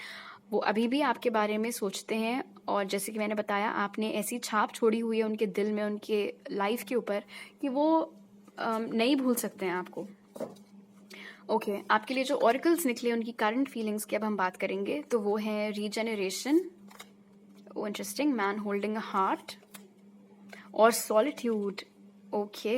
वो अभी भी आपके बारे में सोचते हैं, और जैसे कि मैंने बताया, आपने ऐसी छाप छोड़ी हुई है उनके दिल में, उनके लाइफ के ऊपर, कि वो नहीं भूल सकते हैं आपको। ओके, आपके लिए जो ऑरिकल्स निकले उनकी करंट फीलिंग्स की अब हम बात करेंगे, तो वो है regeneration, oh interesting, man holding a heart और सॉलिट्यूड। ओके,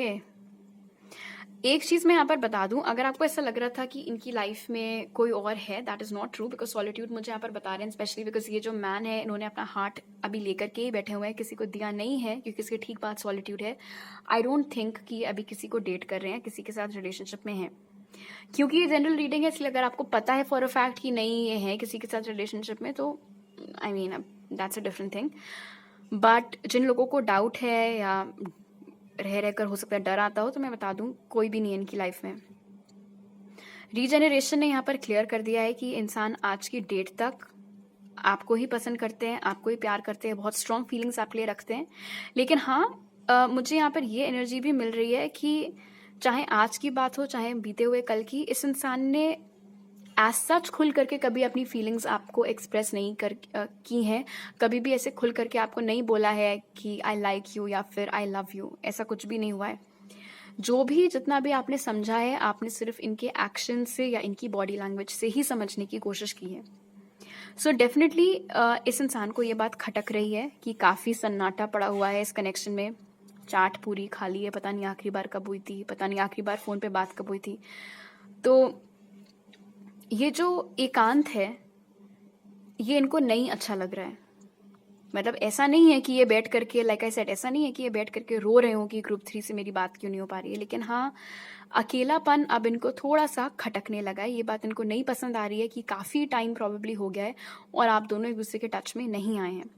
एक चीज मैं यहाँ पर बता दूं, अगर आपको ऐसा लग रहा था कि इनकी लाइफ में कोई और है, that is not true, because solitude मुझे यहाँ पर बता रहे हैं, स्पेशली बिकॉज ये जो मैन है इन्होंने अपना हार्ट अभी लेकर के ही बैठे हुए हैं, किसी को दिया नहीं है, क्योंकि इसकी ठीक बात सॉलिट्यूड है। आई डोंट थिंक कि ये अभी किसी को डेट कर रहे हैं, किसी के साथ रिलेशनशिप में है, क्योंकि ये जनरल रीडिंग है, इसलिए अगर आपको पता है फॉर अ फैक्ट कि नहीं ये है किसी के साथ रिलेशनशिप में, तो I mean that's a different thing. But जिन लोगों को डाउट है या रह रहकर हो सकता है डर आता हो, तो मैं बता दूं कोई भी नहीं है इनकी लाइफ में। रीजेनरेशन ने यहाँ पर क्लियर कर दिया है कि इंसान आज की डेट तक आपको ही पसंद करते हैं, आपको ही प्यार करते हैं, बहुत स्ट्रॉन्ग फीलिंग्स आपके लिए रखते हैं। लेकिन हाँ, मुझे यहाँ पर ये एनर्जी भी मिल रही है कि चाहे आज की बात हो चाहे बीते हुए कल की, इस इंसान ने एज सच खुल करके कभी अपनी फीलिंग्स आपको एक्सप्रेस नहीं की हैं, कभी भी ऐसे खुल करके आपको नहीं बोला है कि आई लाइक यू या फिर आई लव यू, ऐसा कुछ भी नहीं हुआ है। जो भी जितना भी आपने समझा है, आपने सिर्फ इनके एक्शन से या इनकी बॉडी लैंग्वेज से ही समझने की कोशिश की है। सो डेफिनेटली इस इंसान को ये बात खटक रही है कि काफ़ी सन्नाटा पड़ा हुआ है इस कनेक्शन में, चाट पूरी खाली है, पता नहीं आखिरी बार कब हुई थी, पता नहीं आखिरी बार फ़ोन पे बात कब हुई थी। तो ये जो एकांत है ये इनको नहीं अच्छा लग रहा है। मतलब ऐसा नहीं है कि ये बैठ करके, लाइक आई सेड, ऐसा नहीं है कि ये बैठ करके रो रहे हो कि ग्रुप 3 से मेरी बात क्यों नहीं हो पा रही है, लेकिन हाँ, अकेलापन अब इनको थोड़ा सा खटकने लगा है। ये बात इनको नहीं पसंद आ रही है कि काफ़ी टाइम प्रॉबेबली हो गया है और आप दोनों एक दूसरे के टच में नहीं आए हैं।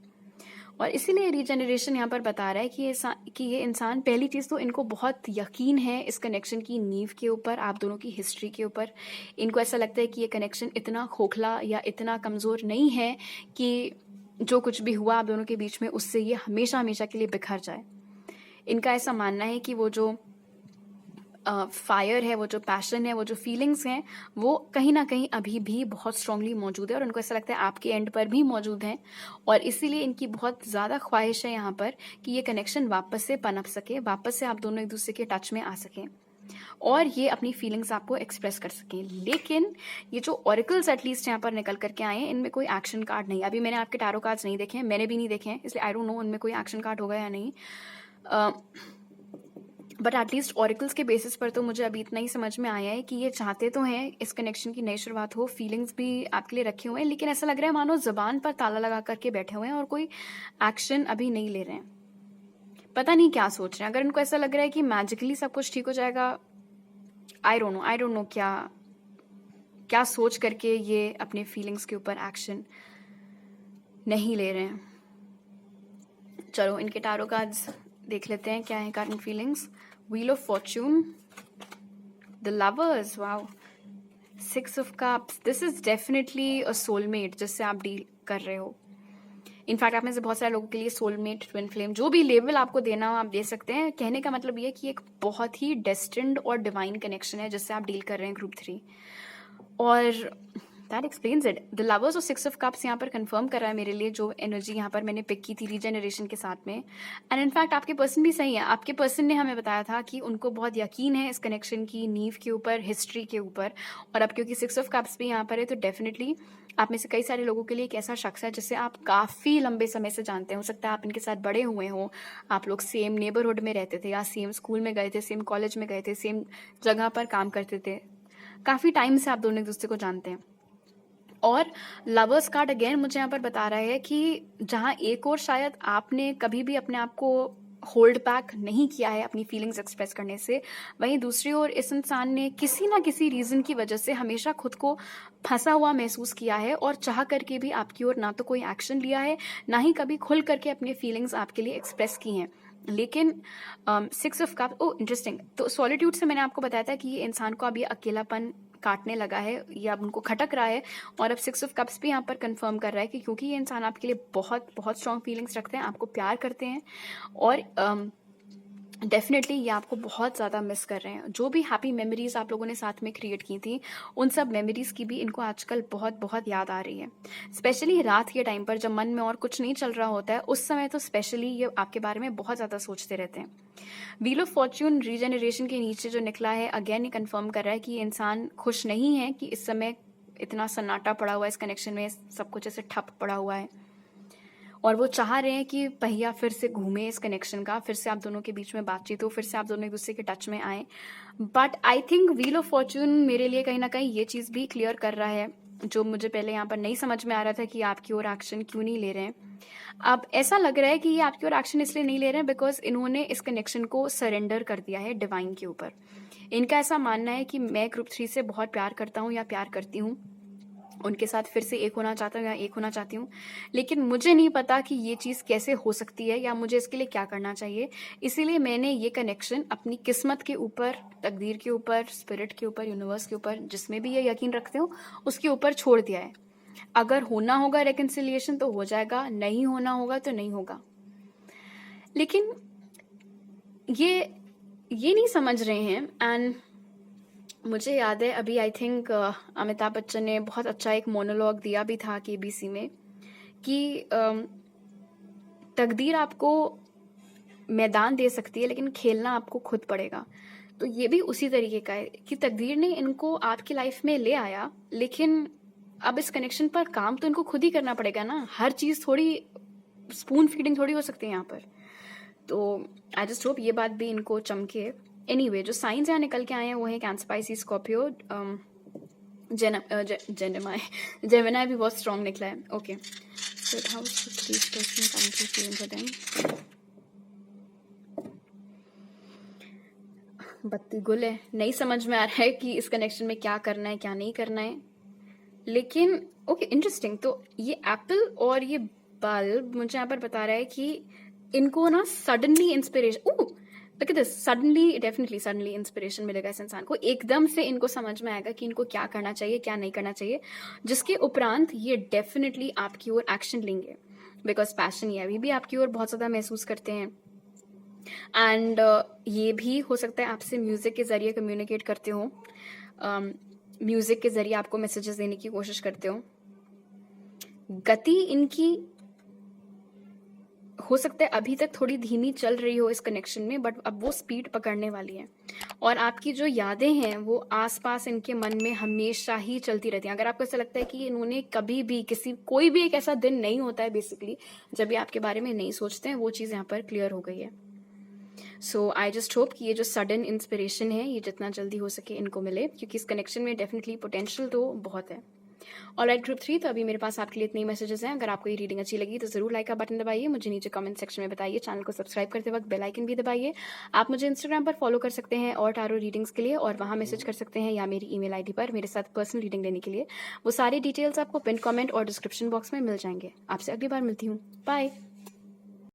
और इसीलिए रीजनरेशन यहाँ पर बता रहा है कि ये इंसान, पहली चीज़ तो इनको बहुत यकीन है इस कनेक्शन की नींव के ऊपर, आप दोनों की हिस्ट्री के ऊपर। इनको ऐसा लगता है कि ये कनेक्शन इतना खोखला या इतना कमज़ोर नहीं है कि जो कुछ भी हुआ आप दोनों के बीच में उससे ये हमेशा हमेशा के लिए बिखर जाए। इनका ऐसा मानना है कि वो जो फायर है, वो जो पैशन है, वो जो फीलिंग्स हैं, वो कहीं ना कहीं अभी भी बहुत स्ट्रांगली मौजूद है और उनको ऐसा लगता है आपके एंड पर भी मौजूद हैं। और इसीलिए इनकी बहुत ज़्यादा ख्वाहिश है यहाँ पर कि ये कनेक्शन वापस से पनप सके, वापस से आप दोनों एक दूसरे के टच में आ सकें और ये अपनी फीलिंग्स आपको एक्सप्रेस कर सकें। लेकिन ये जो ऑरिकल्स एटलीस्ट यहाँ पर निकल करके आए हैं, इनमें कोई एक्शन कार्ड नहीं। अभी मैंने आपके टैरो कार्ड्स नहीं देखे हैं, मैंने भी नहीं देखे हैं, इसलिए आई डोंट नो उनमें कोई एक्शन कार्ड होगा या नहीं। बट एटलीस्ट ऑरिकल्स के बेसिस पर तो मुझे अभी इतना ही समझ में आया है कि ये चाहते तो हैं इस कनेक्शन की नई शुरुआत हो, फीलिंग्स भी आपके लिए रखे हुए हैं, लेकिन ऐसा लग रहा है मानो ज़बान पर ताला लगा करके बैठे हुए हैं और कोई एक्शन अभी नहीं ले रहे हैं। पता नहीं क्या सोच रहे हैं। अगर इनको ऐसा लग रहा है कि मैजिकली सब कुछ ठीक हो जाएगा, आई डोंट नो क्या सोच करके ये अपने फीलिंग्स के ऊपर एक्शन नहीं ले रहे हैं। चलो इनके टैरो कार्ड्स देख लेते हैं क्या है current feelings. Wheel of Fortune, the lovers, wow, 6 of cups, this is definitely a soulmate जिससे आप डील कर रहे हो। इनफैक्ट आप में से बहुत सारे लोगों के लिए सोलमेट, ट्विन फ्लेम, जो भी लेवल आपको देना हो आप दे सकते हैं। कहने का मतलब ये है कि एक बहुत ही डेस्टिन्ड और डिवाइन कनेक्शन है जिससे आप डील कर रहे हैं ग्रुप 3, और that explains it. The lovers और 6 ऑफ कप्स यहाँ पर कंफर्म कर रहा है मेरे लिए जो एनर्जी यहाँ पर मैंने पिक की थी रीजनरेशन के साथ में। एंड इनफैक्ट आपके पर्सन भी सही है। आपके पर्सन ने हमें बताया था कि उनको बहुत यकीन है इस कनेक्शन की नींव के ऊपर, हिस्ट्री के ऊपर, और अब क्योंकि 6 ऑफ कप्स भी यहाँ पर है तो डेफिनेटली आप में से कई सारे लोगों के लिए एक ऐसा शख्स है जिसे आप काफ़ी लंबे समय से जानते हैं। हो सकता है आप इनके साथ बड़े हुए हों, आप लोग सेम नेबरहुड में रहते थे या सेम स्कूल में गए थे, सेम कॉलेज में गए थे, सेम जगह पर काम करते थे, काफ़ी टाइम से आप दोनों एक दूसरे को जानते हैं। और लवर्स कार्ड अगेन मुझे यहाँ पर बता रहा है कि जहाँ एक और शायद आपने कभी भी अपने आप को होल्ड बैक नहीं किया है अपनी फीलिंग्स एक्सप्रेस करने से, वहीं दूसरी ओर इस इंसान ने किसी ना किसी रीज़न की वजह से हमेशा खुद को फंसा हुआ महसूस किया है और चाह करके भी आपकी ओर ना तो कोई एक्शन लिया है, ना ही कभी खुल करके अपनी फीलिंग्स आपके लिए एक्सप्रेस की हैं। लेकिन 6 ऑफ कप, ओ इंटरेस्टिंग, तो सॉलिट्यूड से मैंने आपको बताया था कि ये इंसान को अब ये अकेलापन काटने लगा है, ये अब उनको खटक रहा है, और अब 6 ऑफ कप्स भी यहाँ पर कंफर्म कर रहा है कि क्योंकि ये इंसान आपके लिए बहुत बहुत स्ट्रॉन्ग फीलिंग्स रखते हैं, आपको प्यार करते हैं, और डेफिनेटली ये आपको बहुत ज़्यादा मिस कर रहे हैं। जो भी हैप्पी मेमोरीज आप लोगों ने साथ में क्रिएट की थी, उन सब मेमोरीज की भी इनको आजकल बहुत बहुत याद आ रही है। स्पेशली रात के टाइम पर जब मन में और कुछ नहीं चल रहा होता है, उस समय तो स्पेशली ये आपके बारे में बहुत ज़्यादा सोचते रहते हैं। व्हील ऑफ फॉर्च्यून रीजनरेशन के नीचे जो निकला है, अगेन ये कंफर्म कर रहा है कि ये इंसान खुश नहीं है कि इस समय इतना सन्नाटा पड़ा हुआ है इस कनेक्शन में, सब कुछ ऐसे ठप पड़ा हुआ है, और वो चाह रहे हैं कि पहिया फिर से घूमे इस कनेक्शन का, फिर से आप दोनों के बीच में बातचीत हो, फिर से आप दोनों एक दूसरे के टच में आए। But I think wheel of Fortune मेरे लिए कहीं ना कहीं ये चीज़ भी क्लियर कर रहा है, जो मुझे पहले यहाँ पर नहीं समझ में आ रहा था कि आपकी ओर एक्शन क्यों नहीं ले रहे हैं। अब ऐसा लग रहा है कि ये आपकी ओर एक्शन इसलिए नहीं ले रहे हैं बिकॉज इन्होंने इस कनेक्शन को सरेंडर कर दिया है डिवाइन के ऊपर। इनका ऐसा मानना है कि मैं ग्रुप 3 से बहुत प्यार करता हूँ या प्यार करती हूँ, उनके साथ फिर से एक होना चाहता हूँ या एक होना चाहती हूँ, लेकिन मुझे नहीं पता कि ये चीज़ कैसे हो सकती है या मुझे इसके लिए क्या करना चाहिए। इसीलिए मैंने ये कनेक्शन अपनी किस्मत के ऊपर, तकदीर के ऊपर, स्पिरिट के ऊपर, यूनिवर्स के ऊपर, जिसमें भी ये यकीन रखते हो उसके ऊपर छोड़ दिया है। अगर होना होगा रेकन्सिलिएशन तो हो जाएगा, नहीं होना होगा तो नहीं होगा। लेकिन ये नहीं समझ रहे हैं। एंड मुझे याद है अभी आई थिंक अमिताभ बच्चन ने बहुत अच्छा एक मोनोलॉग दिया भी था केबीसी में कि तकदीर आपको मैदान दे सकती है लेकिन खेलना आपको खुद पड़ेगा। तो ये भी उसी तरीके का है कि तकदीर ने इनको आपकी लाइफ में ले आया, लेकिन अब इस कनेक्शन पर काम तो इनको खुद ही करना पड़ेगा ना। हर चीज़ थोड़ी स्पून फीडिंग थोड़ी हो सकती है यहाँ पर। तो आई जस्ट होप ये बात भी इनको चमके। एनीवे, जो साइंस यहाँ निकल के आए हैं वो है कैंसर, पाइसेस, स्कॉर्पियो, जेमिनी भी बहुत स्ट्रॉन्ग निकला है। Okay, so how should this person come to feeling for them. बत्ती गुल है, नहीं समझ में आ रहा है कि इस कनेक्शन में क्या करना है क्या नहीं करना है, लेकिन ओके इंटरेस्टिंग। तो ये एप्पल और ये बल्ब मुझे यहाँ पर बता रहा है कि इनको ना suddenly inspiration, look at this, suddenly, definitely suddenly inspiration मिलेगा इस इंसान को। एकदम से इनको समझ में आएगा कि इनको क्या करना चाहिए क्या नहीं करना चाहिए, जिसके उपरांत ये डेफिनेटली आपकी ओर एक्शन लेंगे बिकॉज पैशन ये अभी भी आपकी ओर बहुत ज़्यादा महसूस करते हैं। एंड ये भी हो सकता है आपसे म्यूज़िक के ज़रिए कम्युनिकेट करते हो, म्यूज़िक के ज़रिए आपको मैसेजेस देने की कोशिश करते हो। गति इनकी हो सकता है अभी तक थोड़ी धीमी चल रही हो इस कनेक्शन में, बट अब वो स्पीड पकड़ने वाली है। और आपकी जो यादें हैं वो आसपास इनके मन में हमेशा ही चलती रहती हैं। अगर आपको ऐसा लगता है कि इन्होंने कभी भी कोई भी एक ऐसा दिन नहीं होता है बेसिकली जब ये आपके बारे में नहीं सोचते हैं, वो चीज़ यहाँ पर क्लियर हो गई है। सो आई जस्ट होप कि ये जो सडन इंस्पिरेशन है ये जितना जल्दी हो सके इनको मिले, क्योंकि इस कनेक्शन में डेफिनेटली पोटेंशियल तो बहुत है। ऑलराइट ग्रुप 3, तो अभी मेरे पास आपके लिए इतने मैसेजेस हैं। अगर आपको ये रीडिंग अच्छी लगी तो जरूर लाइक का बटन दबाइए, मुझे नीचे कमेंट सेक्शन में बताइए, चैनल को सब्सक्राइब करते वक्त बेल आइकन भी दबाइए। आप मुझे इंस्टाग्राम पर फॉलो कर सकते हैं और टारो रीडिंग्स के लिए, और वहाँ मैसेज कर सकते हैं या मेरी ईमेल आईडी पर मेरे साथ पर्सनल रीडिंग लेने के लिए। वो सारी डिटेल्स आपको पिन कमेंट और डिस्क्रिप्शन बॉक्स में मिल जाएंगे। आपसे अगली बार मिलती हूँ, बाय।